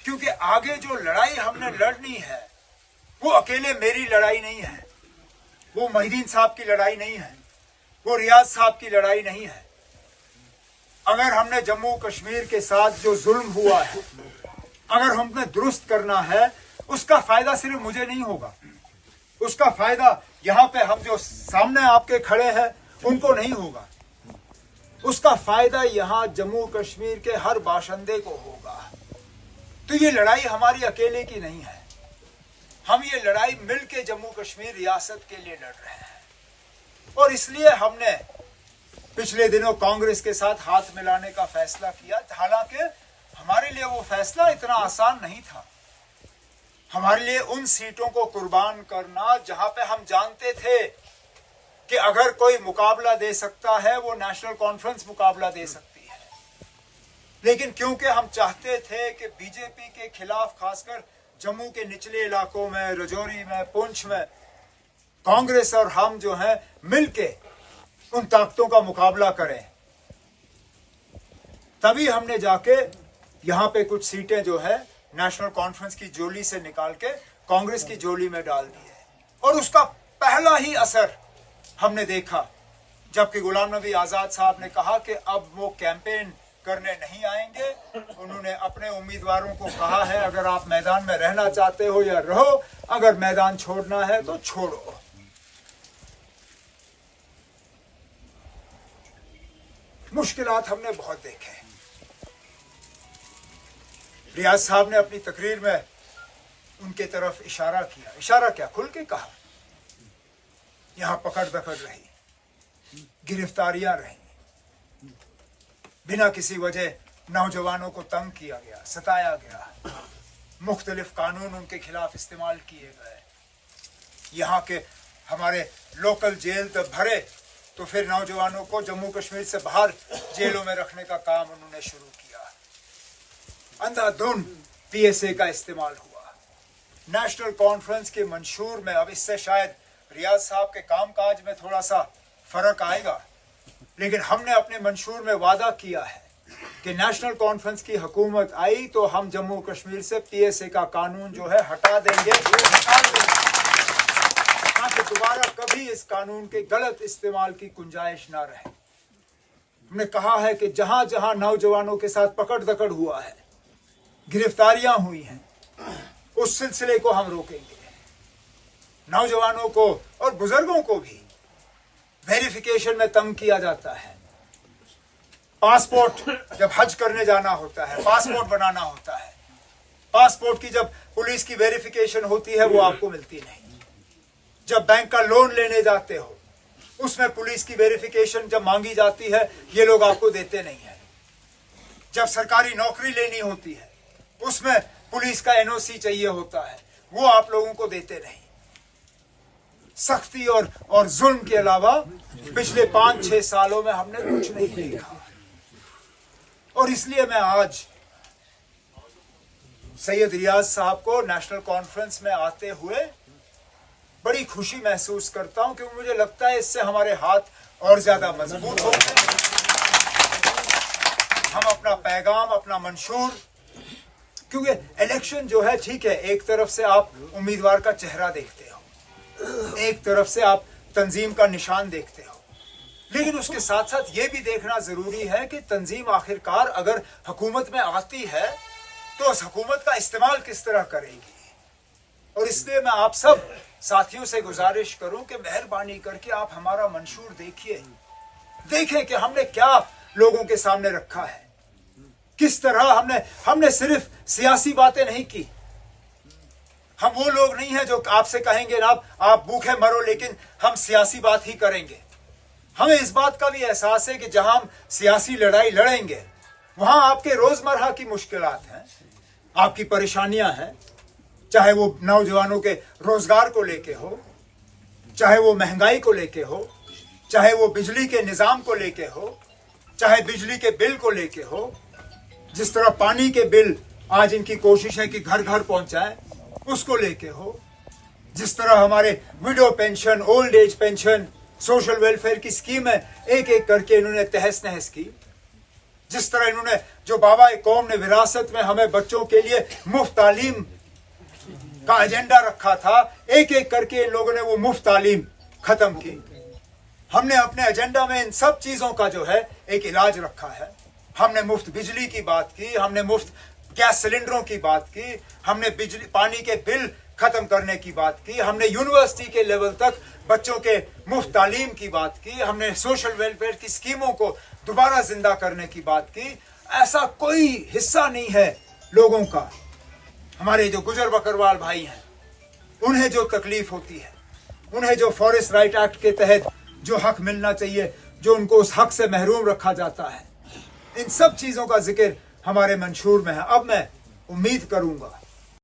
क्योंकि आगे जो लड़ाई हमने लड़नी है वो अकेले मेरी लड़ाई नहीं है, वो मोहिदीन साहब की लड़ाई नहीं है, वो रियाज साहब की लड़ाई नहीं है। अगर हमने जम्मू कश्मीर के साथ जो जुल्म हुआ है अगर हमने दुरुस्त करना है, उसका फायदा सिर्फ मुझे नहीं होगा, उसका फायदा यहाँ पे हम जो सामने आपके खड़े हैं उनको नहीं होगा, उसका फायदा यहाँ जम्मू कश्मीर के हर बाशिंदे को होगा। तो ये लड़ाई हमारी अकेले की नहीं है, हम ये लड़ाई मिलके जम्मू कश्मीर रियासत के लिए लड़ रहे हैं। और इसलिए हमने पिछले दिनों कांग्रेस के साथ हाथ मिलाने का फैसला किया। हालांकि हमारे लिए वो फैसला इतना आसान नहीं था। हमारे लिए उन सीटों को कुर्बान करना जहां पे हम जानते थे कि अगर कोई मुकाबला दे सकता है वो नेशनल कॉन्फ्रेंस मुकाबला दे सकती है, लेकिन क्योंकि हम चाहते थे कि बीजेपी के खिलाफ खासकर जम्मू के निचले इलाकों में, रजौरी में, पुंछ में कांग्रेस और हम जो हैं मिलके उन ताकतों का मुकाबला करें, तभी हमने जाके यहां पे कुछ सीटें जो है नेशनल कॉन्फ्रेंस की जोली से निकाल के कांग्रेस की जोली में डाल दी है। और उसका पहला ही असर हमने देखा जबकि गुलाम नबी आजाद साहब ने कहा कि अब वो कैंपेन करने नहीं आएंगे। उन्होंने अपने उम्मीदवारों को कहा है अगर आप मैदान में रहना चाहते हो या रहो, अगर मैदान छोड़ना है तो छोड़ो। मुश्किलात हमने बहुत देखे। रियाज साहब ने अपनी तकरीर में उनके तरफ इशारा किया, इशारा क्या, खुल के कहा। यहां पकड़ दकड़ रही, गिरफ्तारियां रही, बिना किसी वजह नौजवानों को तंग किया गया, सताया गया, मुख्तलिफ कानून उनके खिलाफ इस्तेमाल किए गए। यहाँ के हमारे लोकल जेल तक भरे तो फिर नौजवानों को जम्मू कश्मीर से बाहर जेलों में रखने का काम उन्होंने शुरू किया। अंधाधुंध पीएसए का इस्तेमाल हुआ। नेशनल कॉन्फ्रेंस के मंशूर में, अब इससे शायद रियाज साहब के कामकाज में थोड़ा सा फर्क आएगा, लेकिन हमने अपने मंशूर में वादा किया है कि नेशनल कॉन्फ्रेंस की हुकूमत आई तो हम जम्मू कश्मीर से पीएसए का कानून जो है हटा देंगे, ताकि दोबारा कभी इस कानून के गलत इस्तेमाल की गुंजाइश ना रहे। हमने कहा है कि जहां जहां नौजवानों के साथ पकड़ दकड़ हुआ है, गिरफ्तारियां हुई हैं, उस सिलसिले को हम रोकेंगे। नौजवानों को और बुजुर्गों को भी वेरिफिकेशन में तंग किया जाता है। पासपोर्ट जब हज करने जाना होता है, पासपोर्ट बनाना होता है, पासपोर्ट की जब पुलिस की वेरिफिकेशन होती है वो आपको मिलती नहीं। जब बैंक का लोन लेने जाते हो उसमें पुलिस की वेरिफिकेशन जब मांगी जाती है ये लोग आपको देते नहीं है। जब सरकारी नौकरी लेनी होती है उसमें पुलिस का एनओसी चाहिए होता है, वो आप लोगों को देते नहीं। सख्ती और जुल्म के अलावा पिछले 5-6 सालों में हमने कुछ नहीं देखा। और इसलिए मैं आज सैयद रियाज साहब को नेशनल कॉन्फ्रेंस में आते हुए बड़ी खुशी महसूस करता हूं, क्योंकि मुझे लगता है इससे हमारे हाथ और ज्यादा मजबूत होंगे। हम अपना पैगाम, अपना मंशूर, क्योंकि इलेक्शन जो है ठीक है, एक तरफ से आप उम्मीदवार का चेहरा देखते हो, एक तरफ से आप तंजीम का निशान देखते हो, लेकिन उसके साथ साथ ये भी देखना जरूरी है कि तंजीम आखिरकार अगर हुकूमत में आती है तो उस हुकूमत का इस्तेमाल किस तरह करेगी। और इसलिए मैं आप सब साथियों से गुजारिश करूं कि मेहरबानी करके आप हमारा मंशूर देखिए, देखें कि हमने क्या लोगों के सामने रखा है, किस तरह हमने सिर्फ सियासी बातें नहीं की। हम वो लोग नहीं हैं जो आपसे कहेंगे ना आप भूखे मरो, लेकिन हम सियासी बात ही करेंगे। हमें इस बात का भी एहसास है कि जहां हम सियासी लड़ाई लड़ेंगे वहां आपके रोजमर्रा की मुश्किलात हैं, आपकी परेशानियां हैं, चाहे वो नौजवानों के रोजगार को लेके हो, चाहे वो महंगाई को लेके हो, चाहे वो बिजली के निजाम को लेके हो, चाहे बिजली के बिल को लेके हो। जिस तरह पानी के बिल आज इनकी कोशिश है कि घर घर पहुंचाए, उसको लेके हो। जिस तरह हमारे window pension, old age pension, social welfare की स्कीम है, एक एक करके इन्होंने तहस नहस की। जिस तरह इन्होंने जो बाबा कौम ने विरासत में हमें बच्चों के लिए मुफ्त तालीम का एजेंडा रखा था, एक एक करके इन लोगों ने वो मुफ्त तालीम खत्म की। हमने अपने एजेंडा में इन सब चीजों का जो है एक इलाज रखा है। हमने मुफ्त बिजली की बात की, हमने मुफ्त गैस सिलेंडरों की बात की, हमने बिजली पानी के बिल खत्म करने की बात की, हमने यूनिवर्सिटी के लेवल तक बच्चों के मुफ्त तालीम की बात की, हमने सोशल वेलफेयर की स्कीमों को दोबारा जिंदा करने की बात की। ऐसा कोई हिस्सा नहीं है लोगों का, हमारे जो गुजर बकरवाल भाई हैं, उन्हें जो तकलीफ होती है, उन्हें जो फॉरेस्ट राइट एक्ट के तहत जो हक मिलना चाहिए, जो उनको उस हक से महरूम रखा जाता है, इन सब चीजों का जिक्र हमारे मंशूर में है। अब मैं उम्मीद करूंगा